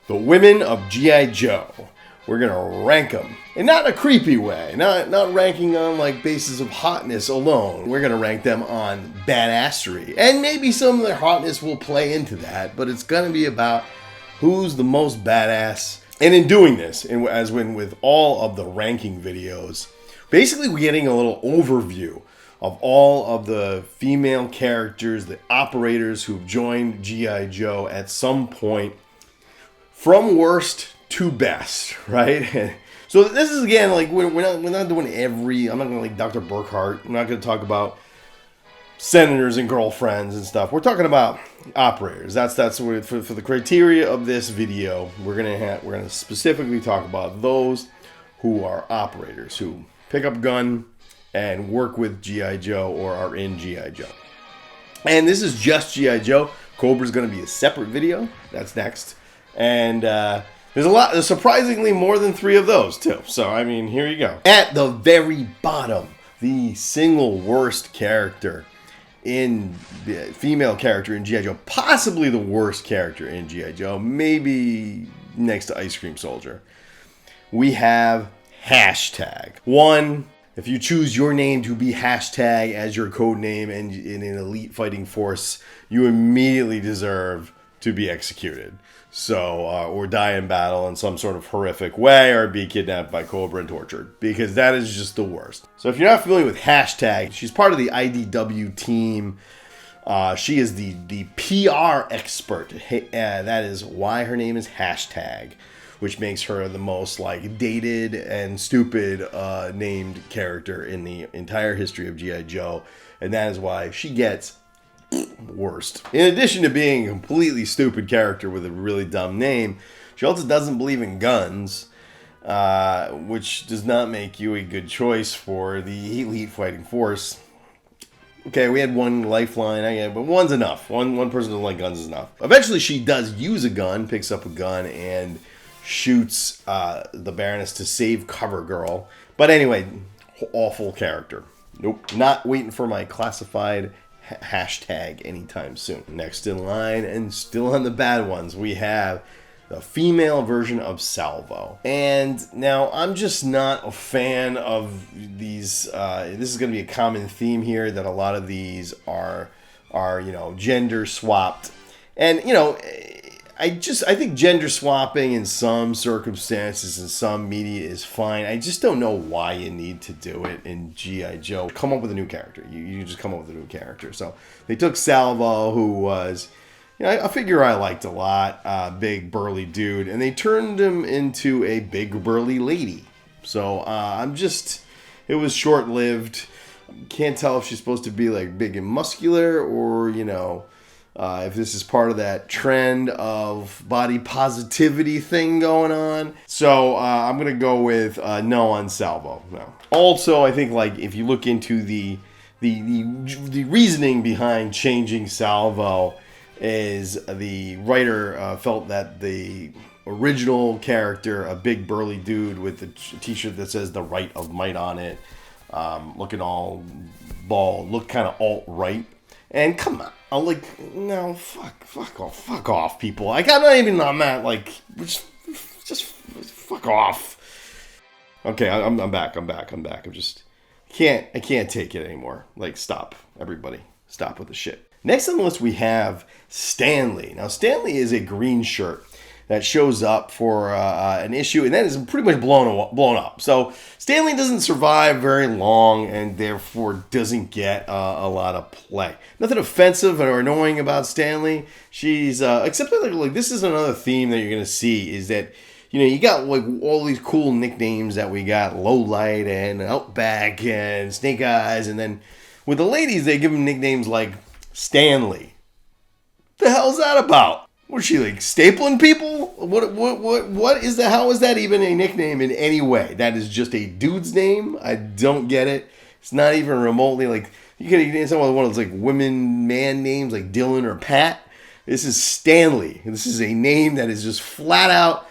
The women of G.I. Joe. We're going to rank them. And not in a creepy way. Not ranking on like basis of hotness alone. We're going to rank them on badassery. And maybe some of their hotness will play into that. But it's going to be about who's the most badass. And in doing this, as with all of the ranking videos, basically we're getting a little overview of all of the female characters, the operators who've joined G.I. Joe at some point, from worst to best, right? So this is, again, like, we're not doing I'm not going to like Dr. Burkhart. I'm not going to talk about senators and girlfriends and stuff. We're talking about operators. That's what, for the criteria of this video, we're gonna specifically talk about those who are operators, who pick up a gun and work with G.I. Joe or are in G.I. Joe. And this is just G.I. Joe. Cobra's going to be a separate video. That's next. And there's surprisingly more than 3 of those too. So, I mean, here you go. At the very bottom, the single worst character female character in G.I. Joe, possibly the worst character in G.I. Joe, maybe next to Ice Cream Soldier. We have hashtag. One, if you choose your name to be hashtag as your code name and in an elite fighting force, you immediately deserve to be executed. So, or die in battle in some sort of horrific way, or be kidnapped by Cobra and tortured, because that is just the worst. So if you're not familiar with hashtag, she's part of the IDW team. She is the PR expert. That is why her name is hashtag, which makes her the most like dated and stupid named character in the entire history of G.I. Joe. And that is why she gets worst. In addition to being a completely stupid character with a really dumb name, she also doesn't believe in guns, which does not make you a good choice for the elite fighting force. Okay, we had one lifeline, but one's enough. One person doesn't like guns is enough. Eventually she does use a gun, picks up a gun, and shoots the Baroness to save Cover Girl. But anyway, awful character. Nope, not waiting for my classified hashtag anytime soon. Next in line, and still on the bad ones, we have the female version of Salvo. And now I'm just not a fan of these. This is going to be a common theme here, that a lot of these are gender swapped. And I think gender swapping in some circumstances in some media is fine. I just don't know why you need to do it in G.I. Joe. Come up with a new character. You just come up with a new character. So they took Salvo, who was, a figure I liked a lot, big burly dude, and they turned him into a big burly lady. So it was short-lived. Can't tell if she's supposed to be like big and muscular, or if this is part of that trend of body positivity thing going on. So I'm going to go with no on Salvo. No. Also, I think like if you look into the reasoning behind changing Salvo, is the writer felt that the original character, a big burly dude with a t-shirt that says "The Right of Might" on it, looking all bald, looked kind of alt-right. And come on, I'm like, no, fuck off, people. Like, I'm not like, just fuck off. Okay, I'm back. I can't take it anymore. Like, stop, everybody, stop with the shit. Next on the list we have Stanley. Now, Stanley is a green shirt that shows up for an issue, and that is pretty much blown up. So Stanley doesn't survive very long, and therefore doesn't get a lot of play. Nothing offensive or annoying about Stanley. She's except that like this is another theme that you're gonna see, is that you got like all these cool nicknames that we got, Lowlight and Outback and Snake Eyes, and then with the ladies they give them nicknames like Stanley. What the hell's that about? What is she, like, stapling people? What is that? How is that even a nickname in any way? That is just a dude's name. I don't get it. It's not even remotely like, you could name someone one of those like women man names like Dylan or Pat. This is Stanley. This is a name that is just flat out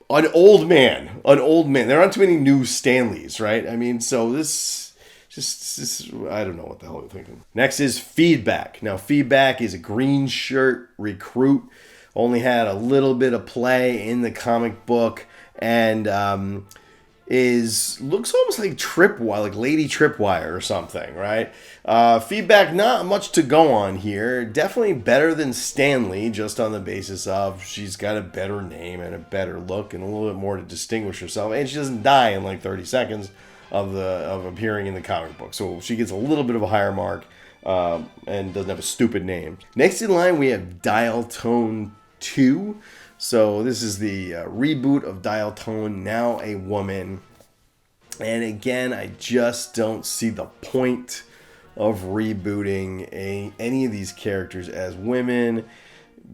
an old man. There aren't too many new Stanleys, right? I mean, so this I don't know what the hell I'm thinking. Next is Feedback. Now, Feedback is a green shirt recruit. only had a little bit of play in the comic book, and looks almost like Tripwire, like Lady Tripwire or something, right? Feedback, not much to go on here. Definitely better than Stanley, just on the basis of she's got a better name and a better look and a little bit more to distinguish herself, and she doesn't die in like 30 seconds of appearing in the comic book, so she gets a little bit of a higher mark, and doesn't have a stupid name. Next in line, we have Dial Tone 2. So this is the reboot of Dial Tone, now a woman. And again, I just don't see the point of rebooting any of these characters as women,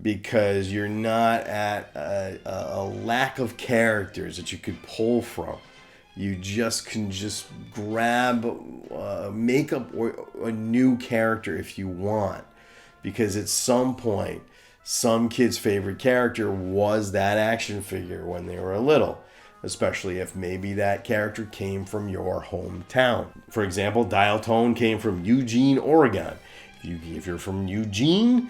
because you're not at a lack of characters that you could pull from. You just can grab makeup or a new character if you want, because at some point, some kid's favorite character was that action figure when they were little, especially if maybe that character came from your hometown. For example, Dial Tone came from Eugene, Oregon. If you're from Eugene,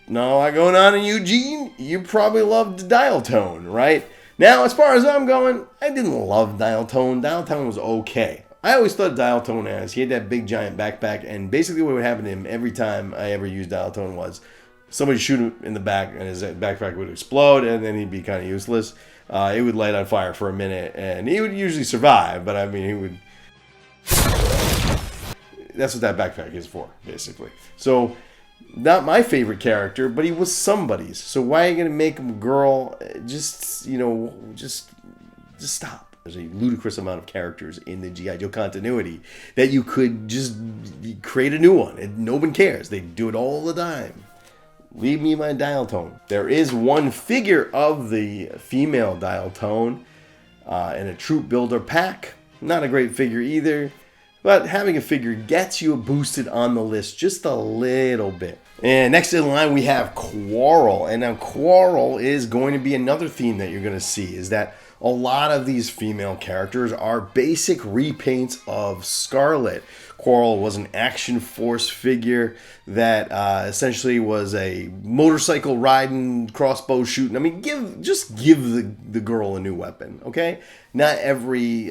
not a lot going on in Eugene, you probably loved Dial Tone, right? Now, as far as I'm going, I didn't love Dial Tone. Dial Tone was okay. I always thought Dial Tone he had that big giant backpack, and basically what would happen to him every time I ever used Dial Tone was somebody shoot him in the back and his backpack would explode, and then he'd be kind of useless. It would light on fire for a minute, and he would usually survive, but I mean, he would... That's what that backpack is for, basically. So, not my favorite character, but he was somebody's. So why are you going to make him a girl? Just stop. There's a ludicrous amount of characters in the G.I. Joe continuity that you could just create a new one, and no one cares. They do it all the time. Leave me my Dial Tone. There is one figure of the female Dial Tone in a Troop Builder pack. Not a great figure either, but having a figure gets you boosted on the list just a little bit. And next in line, we have Quarrel. And now Quarrel is going to be another theme that you're going to see, is that a lot of these female characters are basic repaints of Scarlett. Quarrel was an action force figure that essentially was a motorcycle riding, crossbow shooting. I mean, give the girl a new weapon, okay? Not every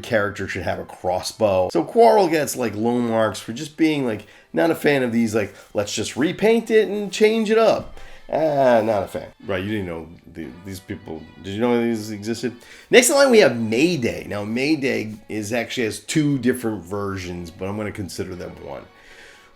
character should have a crossbow. So Quarrel gets like low marks for just being like not a fan of these, like, let's just repaint it and change it up. Not a fan. Right, you didn't know these people. Did you know these existed? Next in line, we have Mayday. Now, Mayday actually has two different versions, but I'm going to consider them one.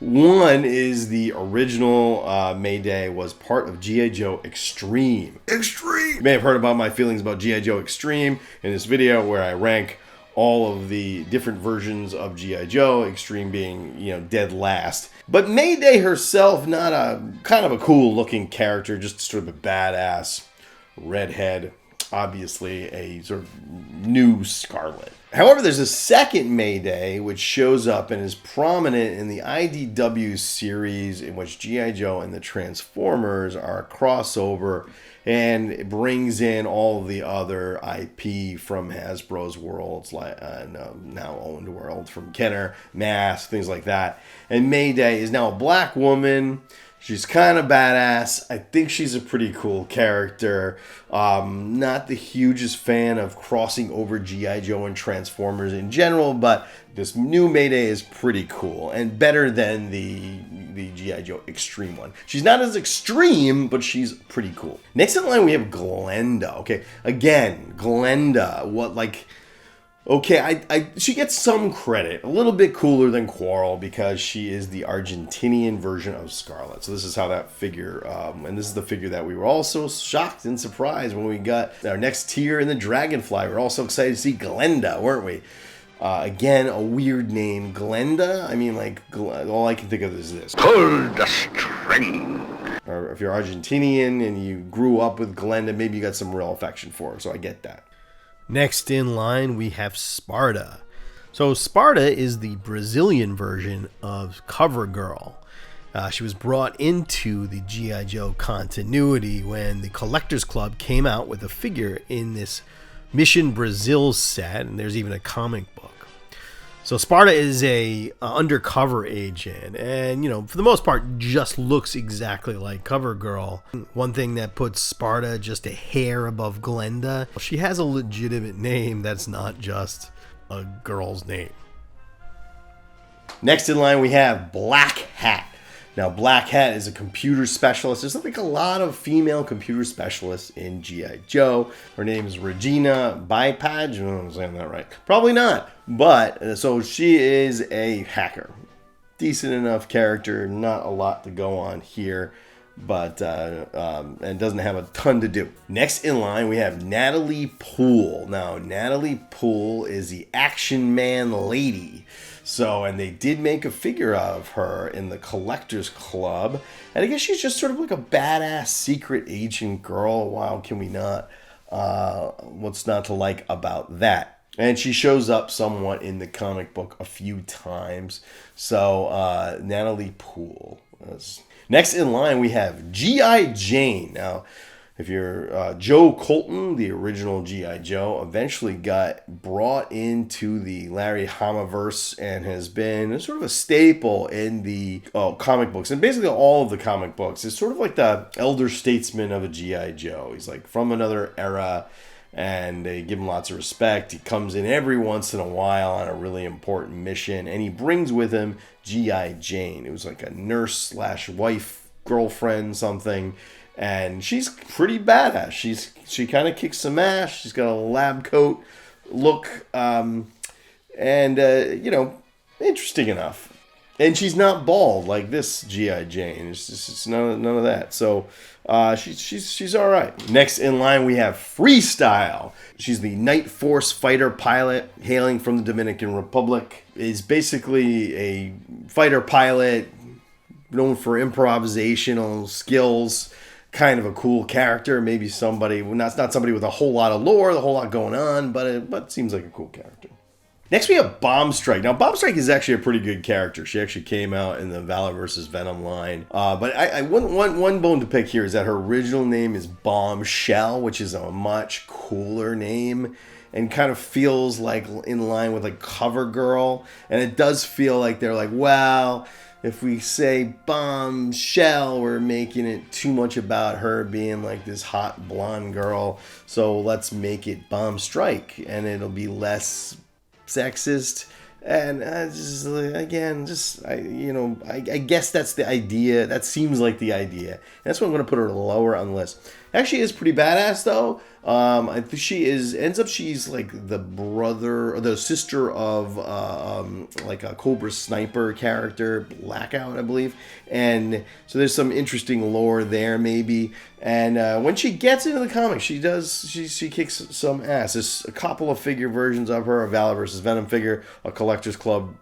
One is the original Mayday was part of G.I. Joe Extreme. Extreme! You may have heard about my feelings about G.I. Joe Extreme in this video where I rank all of the different versions of G.I. Joe, Extreme being, dead last. But Mayday herself, not a kind of a cool looking character, just sort of a badass redhead, obviously a sort of new Scarlett. However, there's a second Mayday which shows up and is prominent in the IDW series, in which G.I. Joe and the Transformers are a crossover, and it brings in all the other IP from Hasbro's worlds, like now owned world, from Kenner, Mask, things like that. And Mayday is now a black woman. She's kind of badass. I think she's a pretty cool character. Not the hugest fan of crossing over G.I. Joe and Transformers in general, but this new Mayday is pretty cool and better than the G.I. Joe Extreme one. She's not as extreme, but she's pretty cool. Next in line, we have Glenda. Okay, again, Glenda. She gets some credit, a little bit cooler than Quarrel because she is the Argentinian version of Scarlett. So this is how that figure, and this is the figure that we were all so shocked and surprised when we got our next tier in the Dragonfly. We were all so excited to see Glenda, weren't we? Again, a weird name, Glenda. I mean, all I can think of is this. Pull the string. Or if you're Argentinian and you grew up with Glenda, maybe you got some real affection for her, so I get that. Next in line, we have Sparta. So Sparta is the Brazilian version of CoverGirl. She was brought into the G.I. Joe continuity when the Collectors Club came out with a figure in this Mission Brazil set, and there's even a comic book. So Sparta is a undercover agent, and for the most part, just looks exactly like CoverGirl. One thing that puts Sparta just a hair above Glenda, she has a legitimate name that's not just a girl's name. Next in line, we have Black Hat. Now, Black Hat is a computer specialist. There's like a lot of female computer specialists in G.I. Joe. Her name is Regina Bypage. I don't know if I'm saying that right. Probably not. But, so she is a hacker. Decent enough character. Not a lot to go on here. But, and doesn't have a ton to do. Next in line, we have Natalie Poole. Now, Natalie Poole is the Action Man lady. So, and they did make a figure of her in the Collectors Club. And I guess she's just sort of like a badass secret agent girl. Wow, can we not? What's not to like about that? And she shows up somewhat in the comic book a few times. So, Natalie Poole. Next in line, we have G.I. Jane. Now, if you're Joe Colton, the original G.I. Joe, eventually got brought into the Larry Hamaverse and has been sort of a staple in the comic books. And basically all of the comic books. It's sort of like the elder statesman of a G.I. Joe. He's like from another era, and they give him lots of respect. He comes in every once in a while on a really important mission, and he brings with him G.I. Jane. It was like a nurse / wife, girlfriend, something. And she's pretty badass. She kind of kicks some ass. She's got a lab coat look, interesting enough. And she's not bald like this G.I. Jane. It's none of that. So she's all right. Next in line, we have Freestyle. She's the Night Force fighter pilot hailing from the Dominican Republic. Is basically a fighter pilot known for improvisational skills. Kind of a cool character, maybe somebody, not somebody with a whole lot of lore, a whole lot going on, but it seems like a cool character. Next we have Bomb Strike. Now Bomb Strike is actually a pretty good character. She actually came out in the Valor vs. Venom line. But one bone to pick here is that her original name is Bombshell, which is a much cooler name and kind of feels like in line with like CoverGirl. And it does feel like they're like, well, if we say Bombshell, we're making it too much about her being like this hot blonde girl. So let's make it Bomb Strike, and it'll be less sexist. And I guess that's the idea. That seems like the idea. That's why I'm going to put her lower on the list. Actually, is pretty badass though. I think she's like the brother or the sister of like a Cobra Sniper character, Blackout, I believe. And so there's some interesting lore there, maybe. And when she gets into the comics, she kicks some ass. There's a couple of figure versions of her: a Valor vs. Venom figure, a Collectors Club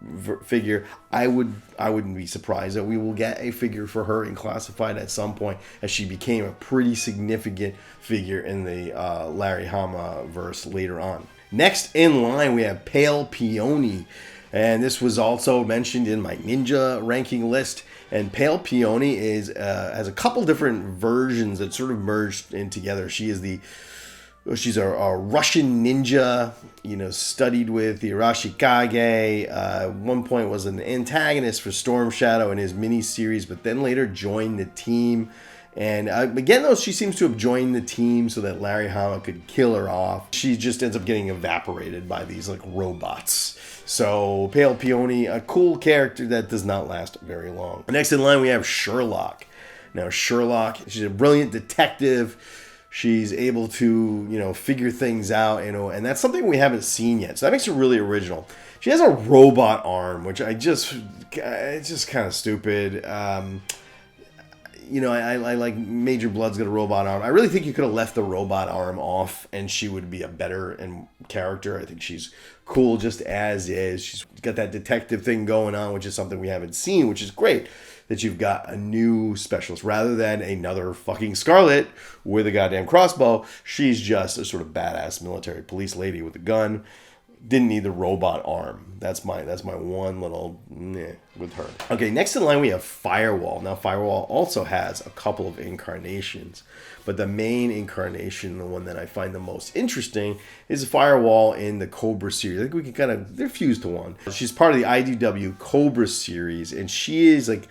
figure. I wouldn't be surprised that we will get a figure for her in Classified at some point, as she became a pretty significant figure in the Larry Hama verse later on. Next in line, we have Pale Peony. And this was also mentioned in my Ninja ranking list. And Pale Peony has a couple different versions that sort of merged in together. She's a Russian ninja, studied with the Arashikage. At one point was an antagonist for Storm Shadow in his mini-series, but then later joined the team. And again, though, she seems to have joined the team so that Larry Hama could kill her off. She just ends up getting evaporated by these like robots. So Pale Peony, a cool character that does not last very long. Next in line, we have Sherlock. Now Sherlock, she's a brilliant detective. She's able to, figure things out, and that's something we haven't seen yet. So that makes her really original. She has a robot arm, which it's just kind of stupid. I like Major Blood's got a robot arm. I really think you could have left the robot arm off and she would be a better character. I think she's cool just as is. She's got that detective thing going on, which is something we haven't seen, which is great that you've got a new specialist rather than another fucking Scarlett with a goddamn crossbow. She's just a sort of badass military police lady with a gun. Didn't need the robot arm. That's my one little meh with her. Okay, next in line we have Firewall. Now Firewall also has a couple of incarnations, but the main incarnation, the one that I find the most interesting, is Firewall in the Cobra series. I think we can kind of, they're fused to one. She's part of the IDW Cobra series, and she is like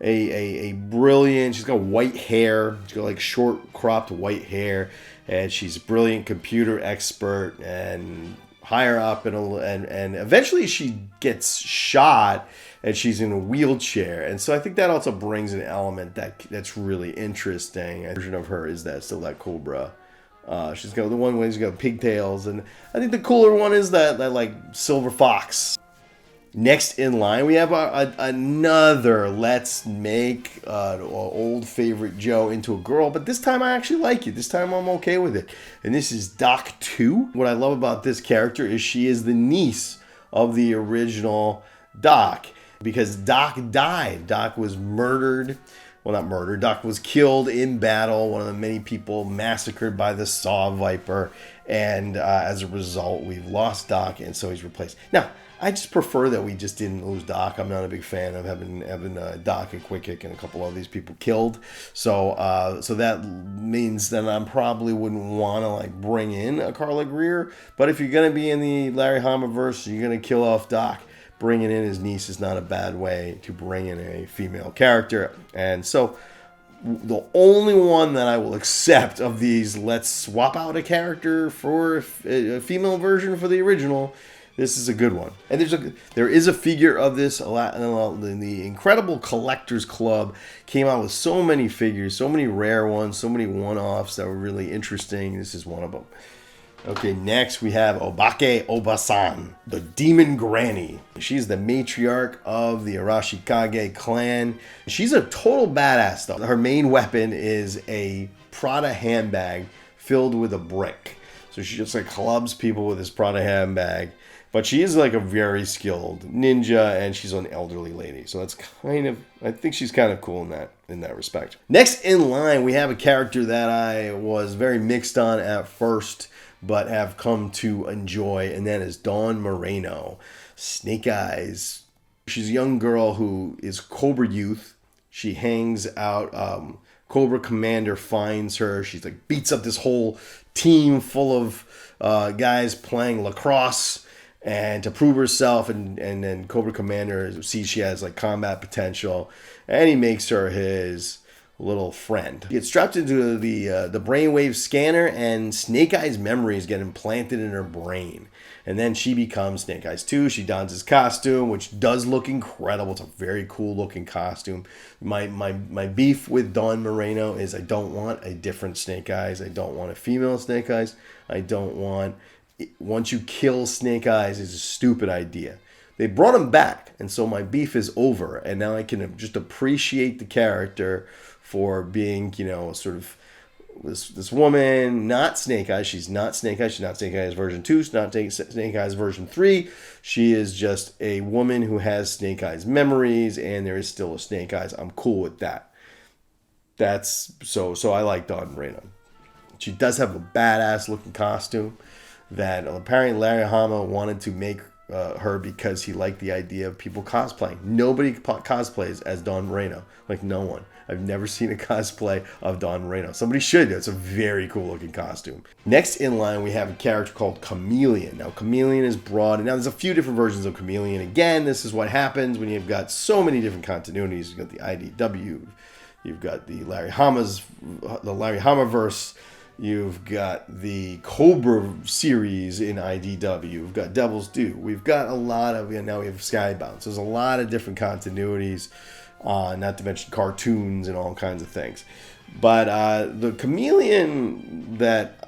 a brilliant, she's got white hair, she's got like short cropped white hair, and she's a brilliant computer expert and higher up, and eventually she gets shot and she's in a wheelchair, and so I think that also brings an element that's really interesting. A version of her is that still that Cobra. She's got the one way she's got pigtails, and I think the cooler one is that like silver fox. Next in line, we have another let's make old favorite Joe into a girl, but this time I actually like it. This time I'm okay with it. And this is Doc 2. What I love about this character is she is the niece of the original Doc, because Doc died. Doc was murdered. Well, not murdered. Doc was killed in battle. One of the many people massacred by the Saw Viper. And as a result, we've lost Doc, and so he's replaced. Now, I just prefer that we just didn't lose Doc. I'm not a big fan of having Doc and Quick Kick and a couple of these people killed. So that means that I probably wouldn't want to like bring in a Carla Greer. But if you're going to be in the Larry Hama verse, you're going to kill off Doc. Bringing in his niece is not a bad way to bring in a female character. And so the only one that I will accept of these, let's swap out a character for a female version for the original. This is a good one. And there is a figure of this. The Incredible Collectors Club came out with so many figures, so many rare ones, so many one-offs that were really interesting. This is one of them. Okay, next we have Obake Obaasan, the Demon Granny. She's the matriarch of the Arashikage clan. She's a total badass though. Her main weapon is a Prada handbag filled with a brick. So she just like clubs people with this Prada handbag. But she is like a very skilled ninja, and she's an elderly lady. So that's I think she's kind of cool in that respect. Next in line, we have a character that I was very mixed on at first, but have come to enjoy, and that is Dawn Moreno, Snake Eyes. She's a young girl who is Cobra Youth. She hangs out. Cobra Commander finds her. She's like beats up this whole team full of guys playing lacrosse. And to prove herself, and then Cobra Commander sees she has like combat potential, and he makes her his little friend. He gets strapped into the brainwave scanner, and Snake Eyes memories get implanted in her brain. And then she becomes Snake Eyes 2. She dons his costume, which does look incredible. It's a very cool looking costume. My beef with Dawn Moreno is I don't want a different Snake Eyes. I don't want a female Snake Eyes. I don't want... Once you kill Snake Eyes is a stupid idea. They brought him back, and so my beef is over, and now I can just appreciate the character for being, sort of this woman, not Snake Eyes. She's not Snake Eyes. She's not Snake Eyes version 2. She's not Snake Eyes version 3. She is just a woman who has Snake Eyes memories, and there is still a Snake Eyes. I'm cool with that. That's so I like Dawn Moreno. She does have a badass looking costume that apparently Larry Hama wanted to make her because he liked the idea of people cosplaying. Nobody cosplays as Dawn Moreno. Like, no one. I've never seen a cosplay of Dawn Moreno. Somebody should. It's a very cool looking costume. Next in line, we have a character called Chameleon. Now, Chameleon is broad. Now, there's a few different versions of Chameleon. Again, this is what happens when you've got so many different continuities. You've got the IDW. You've got the Larry Hamaverse. You've got the Cobra series in IDW. We've got Devil's Due. We've got a lot of, now we have Skybound. So there's a lot of different continuities, not to mention cartoons and all kinds of things. But the Chameleon that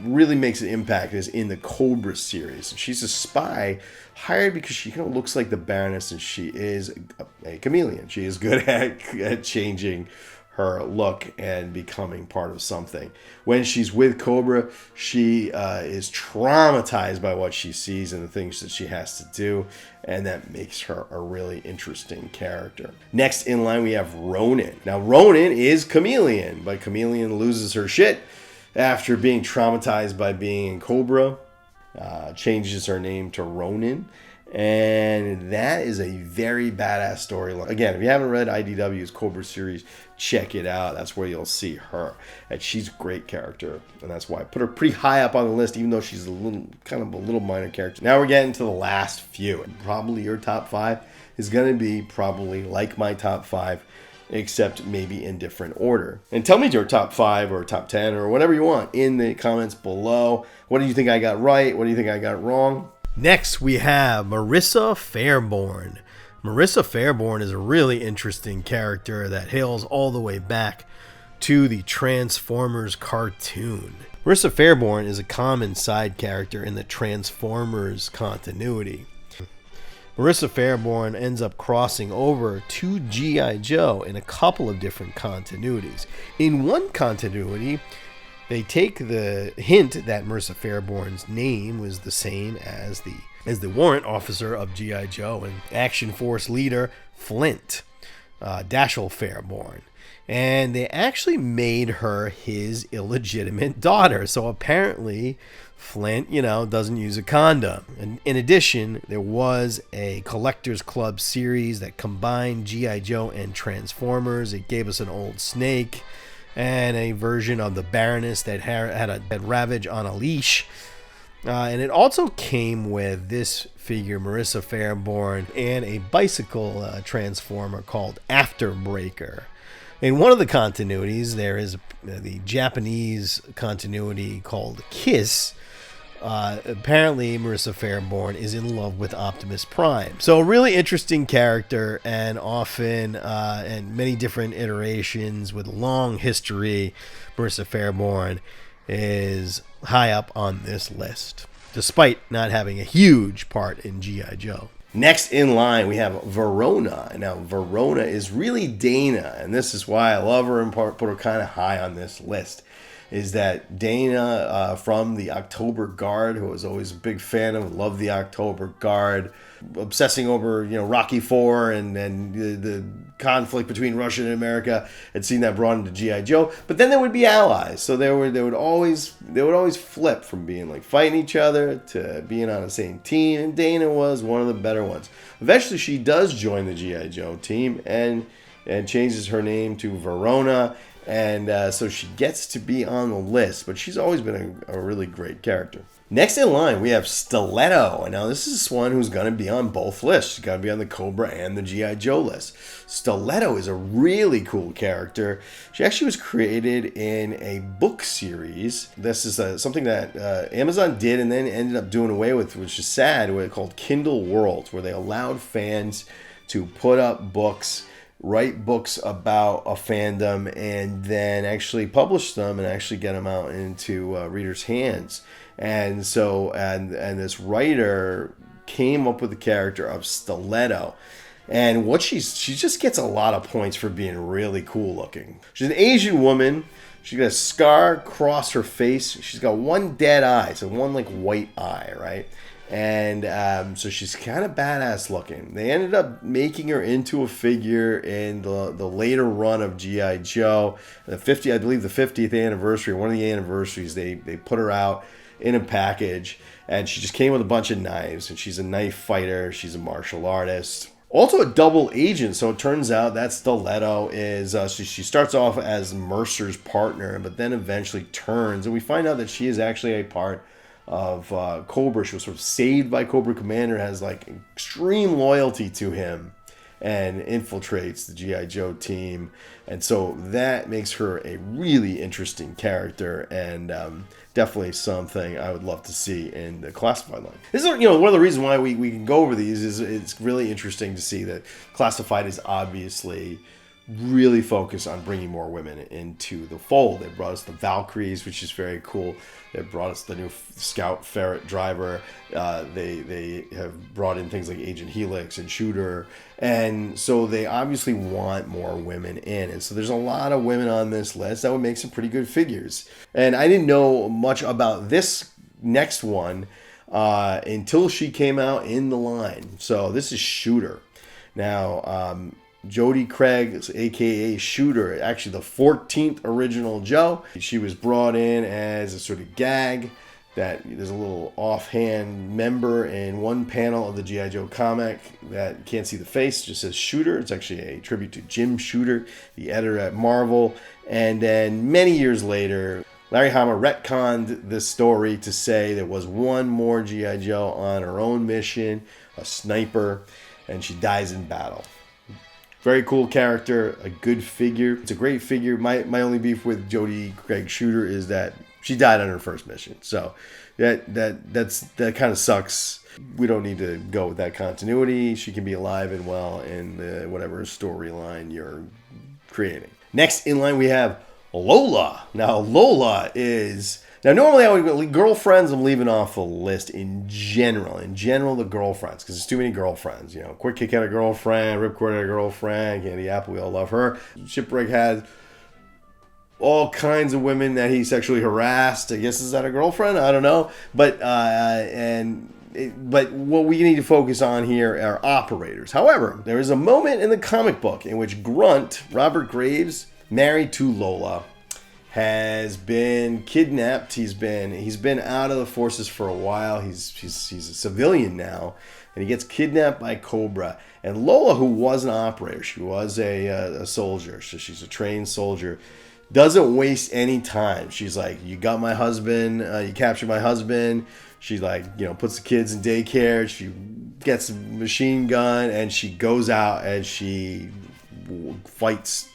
really makes an impact is in the Cobra series. She's a spy hired because she kind of looks like the Baroness, and she is a chameleon. She is good at changing her look and becoming part of something. When she's with Cobra, she is traumatized by what she sees and the things that she has to do, and that makes her a really interesting character. Next in line, we have Ronin. Now, Ronin is Chameleon, but Chameleon loses her shit after being traumatized by being in Cobra. changes her name to Ronin. And that is a very badass storyline. Again, if you haven't read IDW's Cobra series, check it out. That's where you'll see her. And she's a great character. And that's why I put her pretty high up on the list, even though she's a little minor character. Now we're getting to the last few. And probably your top 5 is going to be probably like my top 5, except maybe in different order. And tell me your top 5 or top 10 or whatever you want in the comments below. What do you think I got right? What do you think I got wrong? Next, we have Marissa Fairborn. Marissa Fairborn is a really interesting character that hails all the way back to the Transformers cartoon. Marissa Fairborn is a common side character in the Transformers continuity. Marissa Fairborn ends up crossing over to G.I. Joe in a couple of different continuities. In one continuity, they take the hint that Marissa Fairborn's name was the same as the warrant officer of G.I. Joe and Action Force leader Flint, Dashiell Fairborn. And they actually made her his illegitimate daughter. So apparently Flint, doesn't use a condom. And in addition, there was a Collectors Club series that combined G.I. Joe and Transformers. It gave us an old Snake and a version of the Baroness that had Ravage on a leash. And it also came with this figure, Marissa Fairborn, and a bicycle transformer called Afterbreaker. In one of the continuities, there is the Japanese continuity called Kiss. Apparently, Marissa Fairborn is in love with Optimus Prime. So a really interesting character, and often and many different iterations with long history. Marissa Fairborn is high up on this list, despite not having a huge part in G.I. Joe. Next in line, we have Verona. Now, Verona is really Dana, and this is why I love her and put her kind of high on this list. Is that Dana from the October Guard, who was always a big fan of, loved the October Guard, obsessing over Rocky IV and the conflict between Russia and America, had seen that brought into G.I. Joe. But then there would be allies, so they would always flip from being like fighting each other to being on the same team, and Dana was one of the better ones. Eventually, she does join the G.I. Joe team and changes her name to Verona. And so she gets to be on the list, but she's always been a really great character. Next in line, we have Stiletto. And now this is one who's going to be on both lists. She's got to be on the Cobra and the G.I. Joe list. Stiletto is a really cool character. She actually was created in a book series. This is something that Amazon did and then ended up doing away with, which is sad, called Kindle Worlds, where they allowed fans to put up books, write books about a fandom, and then actually publish them and actually get them out into readers' hands. And so, and this writer came up with the character of Stiletto. And what she just gets a lot of points for being really cool looking. She's an Asian woman. She's got a scar across her face. She's got one dead eye, so one white eye, right? And so she's kind of badass looking. They ended up making her into a figure in the later run of G.I. Joe. I believe the 50th anniversary, one of the anniversaries, they put her out in a package, and she just came with a bunch of knives, and she's a knife fighter. She's a martial artist. Also a double agent, so it turns out that Stiletto is, she starts off as Mercer's partner, but then eventually turns, and we find out that she is actually a part of Cobra. She was sort of saved by Cobra Commander, has extreme loyalty to him, and infiltrates the G.I. Joe team. And so that makes her a really interesting character, and definitely something I would love to see in the Classified line. This is one of the reasons why we can go over these is it's really interesting to see that Classified is obviously really focused on bringing more women into the fold. They brought us the Valkyries, which is very cool. They brought us the new Scout Ferret driver. They have brought in things like Agent Helix and Shooter. And so they obviously want more women in. And so there's a lot of women on this list that would make some pretty good figures. And I didn't know much about this next one until she came out in the line. So this is Shooter. Now, Jodie Craig, aka Shooter, actually the 14th original Joe. She was brought in as a sort of gag that there's a little offhand member in one panel of the G.I. Joe comic that can't see the face, just says Shooter. It's actually a tribute to Jim Shooter, the editor at Marvel. And then many years later, Larry Hama retconned this story to say there was one more G.I. Joe on her own mission, a sniper, and she dies in battle. Very cool character, a good figure. It's a great figure. My only beef with Jodie Craig Shooter is that she died on her first mission. So that kind of sucks. We don't need to go with that continuity. She can be alive and well in whatever storyline you're creating. Next in line we have Lola. Now Lola is... Now normally I would... Girlfriends I'm leaving off the list in general. In general, the girlfriends. Because there's too many girlfriends. You know, Quick Kick had a girlfriend. Ripcord had a girlfriend. Candy Apple, we all love her. Shipwreck had all kinds of women that he sexually harassed. I guess, is that a girlfriend? I don't know. But what we need to focus on here are operators. However, there is a moment in the comic book in which Grunt, Robert Graves, married to Lola, has been kidnapped. He's been out of the forces for a while. He's a civilian now, and he gets kidnapped by Cobra. And Lola, who was an operator, she was a soldier, so she's a trained soldier, doesn't waste any time. She's like, you got my husband, you captured my husband. She puts the kids in daycare. She gets a machine gun and she goes out and she fights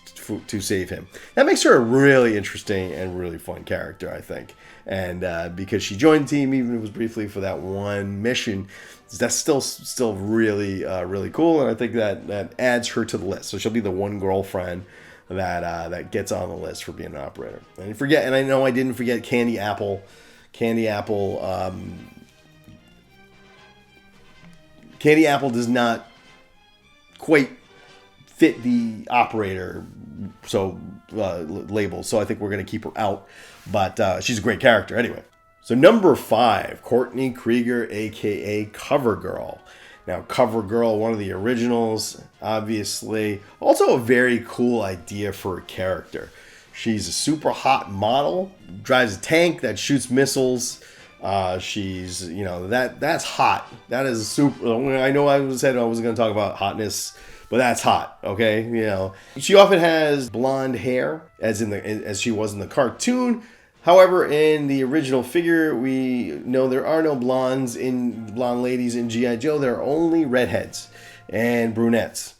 to save him. That makes her a really interesting and really fun character, I think. And because she joined the team, even if it was briefly for that one mission, that's still really really cool. And I think that adds her to the list. So she'll be the one girlfriend that gets on the list for being an operator. And I know I didn't forget Candy Apple. Candy Apple does not quite fit the operator label, so I think we're going to keep her out. But she's a great character anyway. So number 5, Courtney Krieger, aka CoverGirl. Now, CoverGirl, one of the originals, obviously. Also a very cool idea for a character. She's a super hot model, drives a tank that shoots missiles. She's, that's hot. That is super. I know I said I was going to talk about hotness, but that's hot, okay? She often has blonde hair, as she was in the cartoon. However, in the original figure, we know there are no blonde ladies in G.I. Joe. There are only redheads and brunettes.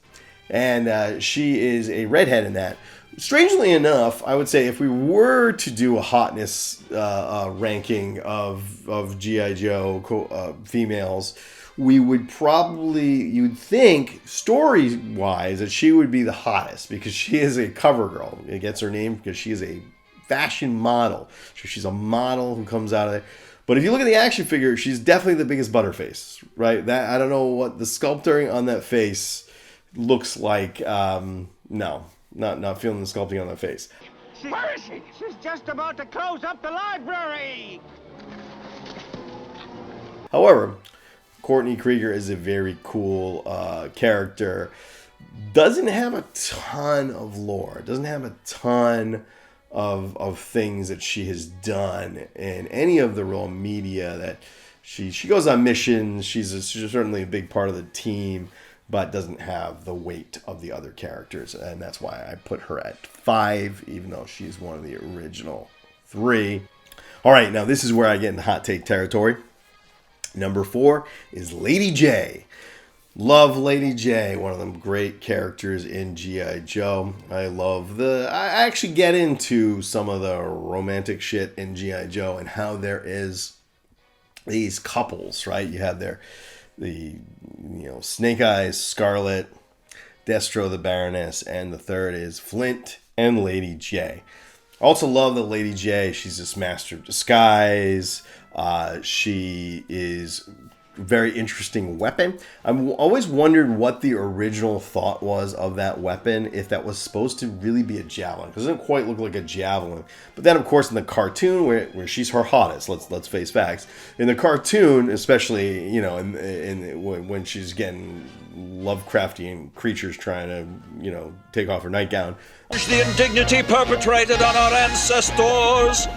And she is a redhead in that. Strangely enough, I would say if we were to do a hotness ranking of G.I. Joe females, we would you'd think, story-wise, that she would be the hottest because she is a cover girl. It gets her name because she is a fashion model. So she's a model who comes out of there. But if you look at the action figure, she's definitely the biggest butterface, right? That I don't know what the sculpturing on that face looks like. No, not feeling the sculpting on that face. Where is she? She's just about to close up the library. However, Courtney Krieger is a very cool character. Doesn't have a ton of lore. Doesn't have a ton of things that she has done in any of the real media. That she goes on missions. She's certainly a big part of the team, but doesn't have the weight of the other characters. And that's why I put her at 5, even though she's one of the original 3. All right, now this is where I get in hot take territory. Number 4 is Lady Jaye. Love Lady Jaye, one of them great characters in G.I. Joe. I actually get into some of the romantic shit in G.I. Joe and how there is these couples, right? You have Snake Eyes, Scarlett, Destro the Baroness, and the third is Flint and Lady Jaye. Also love that Lady Jaye, she's this master of disguise. She is a very interesting weapon. I've always wondered what the original thought was of that weapon, if that was supposed to really be a javelin, because it doesn't quite look like a javelin. But then, of course, in the cartoon, where she's her hottest, let's face facts. In the cartoon, especially, when she's getting Lovecraftian creatures trying to, take off her nightgown. The indignity perpetrated on our ancestors,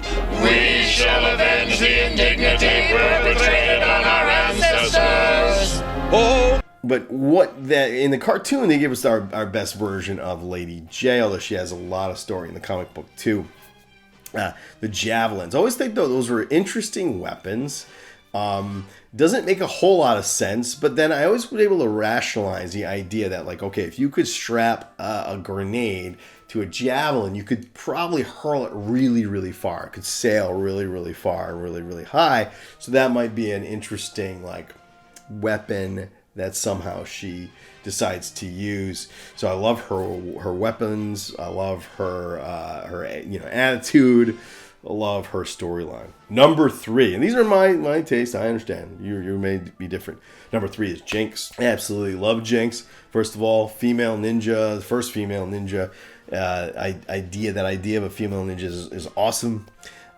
we shall avenge. avenge the indignity perpetrated on our ancestors. Oh! But what that in the cartoon, they give us our best version of Lady Jaye, although she has a lot of story in the comic book too. The javelins. I always think though those were interesting weapons. Doesn't make a whole lot of sense, but then I always was able to rationalize the idea that, like, okay, if you could strap a grenade to a javelin, you could probably hurl it really, really far. It could sail really, really far and really, really high. So that might be an interesting, like, weapon that somehow she decides to use. So I love her weapons. I love her attitude. I love her storyline. Number 3, and these are my taste. I understand you may be different. Number 3 is Jinx. I absolutely love Jinx. First of all, female ninja, the first female ninja. Idea of a female ninja is awesome.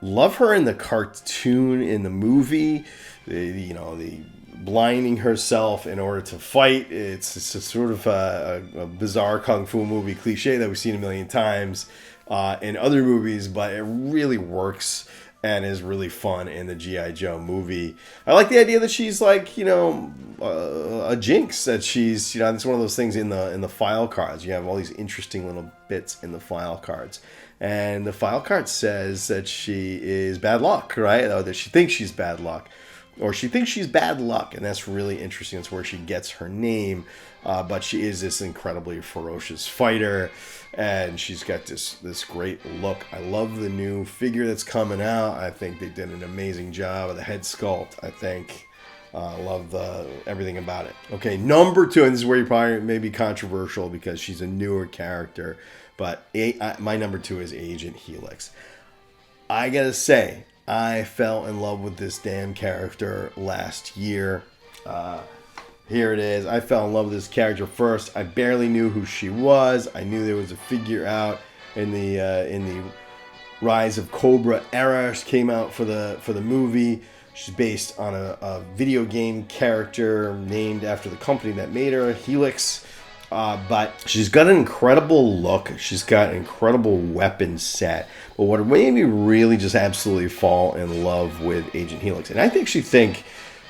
Love her in the cartoon, in the movie. The blinding herself in order to fight. It's a sort of a bizarre kung fu movie cliche that we've seen a million times in other movies, but it really works and is really fun in the G.I. Joe movie. I like the idea that she's like, a Jinx, that she's, it's one of those things in the file cards. You have all these interesting little bits in the file cards. And the file card says that she is bad luck, right? Or that she thinks she's bad luck. Or she thinks she's bad luck, and that's really interesting. That's where she gets her name. But she is this incredibly ferocious fighter, and she's got this great look. I love the new figure that's coming out. I think they did an amazing job of the head sculpt. I think I love everything about it. Okay, number 2, and this is where you probably may be controversial because she's a newer character, but my number 2 is Agent Helix. I gotta say, I fell in love with this damn character last year. Here it is. I fell in love with this character first. I barely knew who she was. I knew there was a figure out in the Rise of Cobra era. She came out for the movie. She's based on a video game character named after the company that made her, Helix. But she's got an incredible look. She's got an incredible weapon set. But what made me really just absolutely fall in love with Agent Helix, and I actually think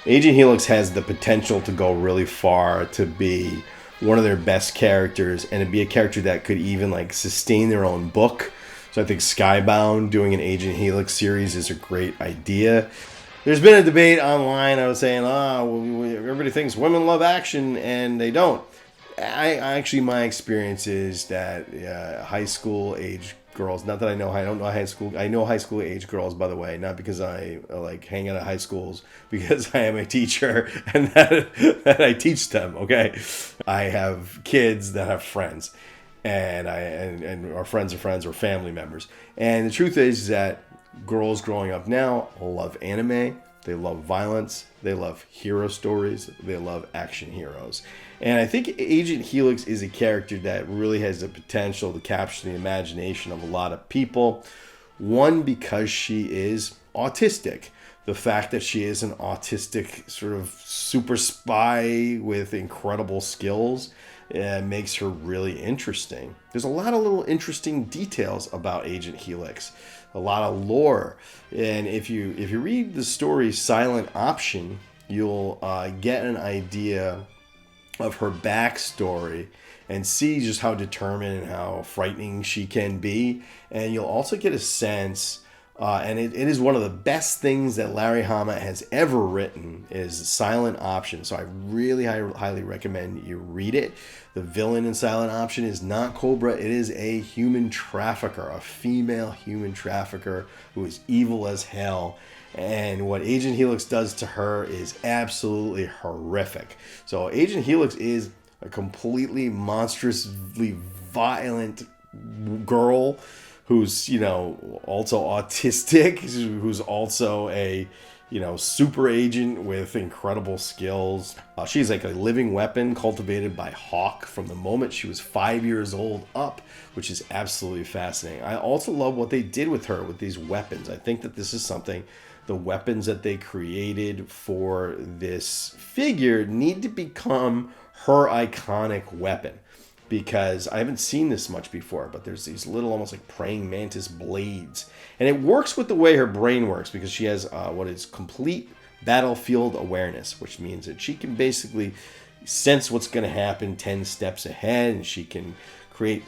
Agent Helix has the potential to go really far, to be one of their best characters, and to be a character that could even like sustain their own book. So I think Skybound doing an Agent Helix series is a great idea. There's been a debate online. I was saying, everybody thinks women love action, and they don't. My experience is that high school age girls, not that I don't know high school, I know high school age girls, by the way, not because I like hang out at high schools, because I am a teacher and that I teach them, okay? I have kids that have friends, and our friends of friends or family members. And the truth is that girls growing up now love anime, they love violence, they love hero stories, they love action heroes. And I think Agent Helix is a character that really has the potential to capture the imagination of a lot of people. One, because she is autistic. The fact that she is an autistic sort of super spy with incredible skills makes her really interesting. There's a lot of little interesting details about Agent Helix. A lot of lore. And if you read the story Silent Option, you'll get an idea of her backstory and see just how determined and how frightening she can be. And you'll also get a sense, and it is one of the best things that Larry Hama has ever written, is Silent Option. So I really highly recommend you read it. The villain in Silent Option is not Cobra. It is a human trafficker, a female human trafficker who is evil as hell. And what Agent Helix does to her is absolutely horrific. So Agent Helix is a completely monstrously violent girl who's, also autistic, who's also a, super agent with incredible skills. She's like a living weapon cultivated by Hawk from the moment she was 5 years old up, which is absolutely fascinating. I also love what they did with her with these weapons. I think that this is something, the weapons that they created for this figure need to become her iconic weapon. because I haven't seen this much before, but there's these little almost like praying mantis blades. And it works with the way her brain works because she has what is complete battlefield awareness, which means that she can basically sense what's going to happen 10 steps ahead, and she can create,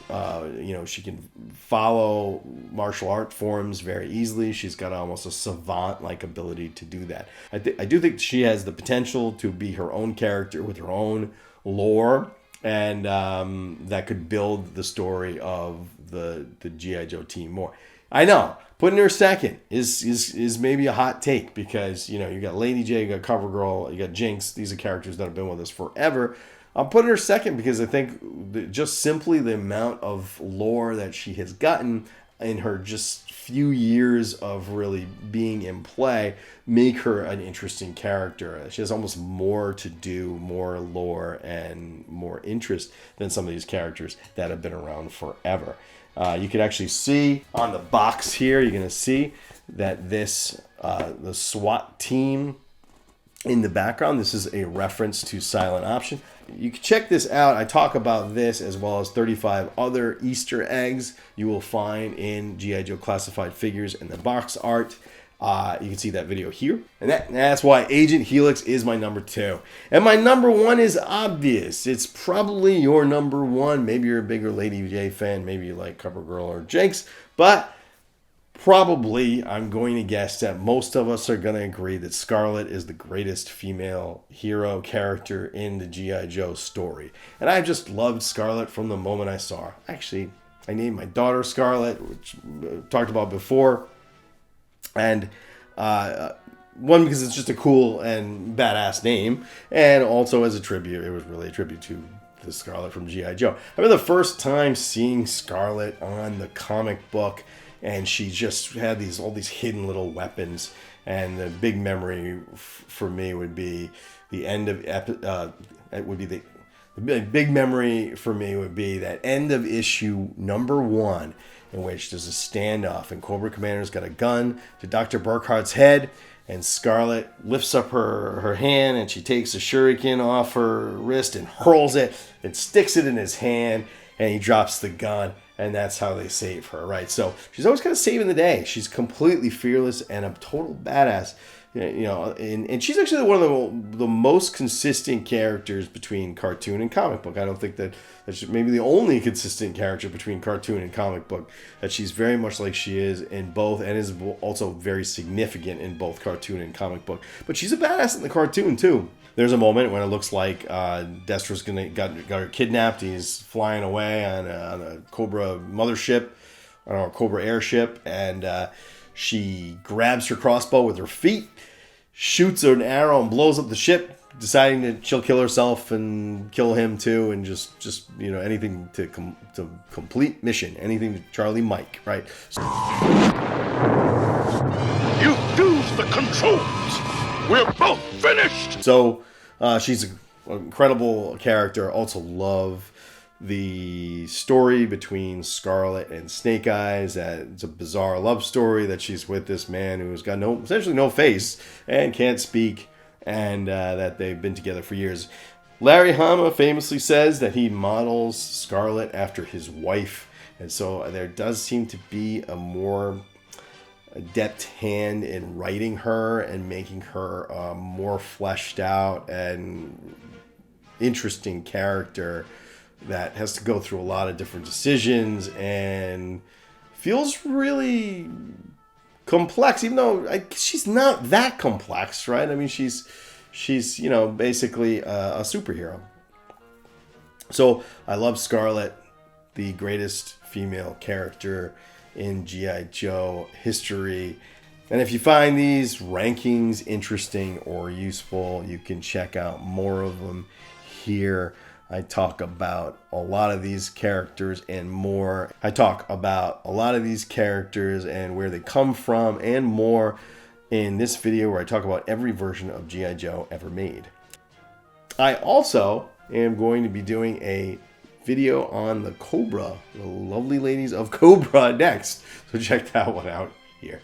she can follow martial art forms very easily. She's got almost a savant-like ability to do that. I do think she has the potential to be her own character with her own lore, and that could build the story of the G.I. Joe team more. I know, putting her second is maybe a hot take because, you got Lady Jaye, you got CoverGirl, you got Jinx. These are characters that have been with us forever. I'm putting her second because I think just simply the amount of lore that she has gotten in her just few years of really being in play make her an interesting character. She has almost more to do, more lore, and more interest than some of these characters that have been around forever. You can actually see on the box here, you're going to see that this, the SWAT team in the background, this is a reference to Silent Option. You can check this out. I talk about this as well as 35 other Easter eggs you will find in G.I. Joe classified figures and the box art. You can see that video here. And that's why Agent Helix is my number 2. And my number 1 is obvious. It's probably your number 1. Maybe you're a bigger Lady Jaye fan. Maybe you like CoverGirl or Jinx. But probably, I'm going to guess that most of us are going to agree that Scarlett is the greatest female hero character in the G.I. Joe story. And I just loved Scarlett from the moment I saw her. Actually, I named my daughter Scarlett, which I talked about before. And one, because it's just a cool and badass name. And also as a tribute, it was really a tribute to the Scarlett from G.I. Joe. I remember the first time seeing Scarlett on the comic book, and she just had all these hidden little weapons. And the big memory for me would be the end of the big memory for me would be that end of issue number 1, in which there's a standoff, and Cobra Commander's got a gun to Dr. Burkhart's head, and Scarlett lifts up her hand, and she takes a shuriken off her wrist and hurls it and sticks it in his hand, and he drops the gun. And that's how they save her, right? So she's always kind of saving the day. She's completely fearless and a total badass. And she's actually one of the most consistent characters between cartoon and comic book. I don't think that's maybe the only consistent character between cartoon and comic book. That she's very much like she is in both, and is also very significant in both cartoon and comic book. But she's a badass in the cartoon too. There's a moment when it looks like Destro's got her kidnapped. He's flying away on a Cobra mothership, or a Cobra airship, and she grabs her crossbow with her feet, shoots an arrow, and blows up the ship, deciding that she'll kill herself and kill him too, and just anything to complete mission, anything to Charlie Mike, right? You've used the controls. We're both finished. So she's an incredible character. Also love the story between Scarlett and Snake Eyes. It's a bizarre love story that she's with this man who's got essentially no face and can't speak, and that they've been together for years. Larry Hama famously says that he models Scarlett after his wife, and so there does seem to be a more adept hand in writing her and making her a more fleshed out and interesting character that has to go through a lot of different decisions and feels really complex, even though she's not that complex, right? I mean, she's basically a superhero. So I love Scarlett, the greatest female character in G.I. Joe history. And if you find these rankings interesting or useful, you can check out more of them here. I talk about a lot of these characters and more. I talk about a lot of these characters and where they come from and more in this video, where I talk about every version of G.I. Joe ever made. I also am going to be doing a video on the Cobra, the lovely ladies of Cobra, next. So check that one out here.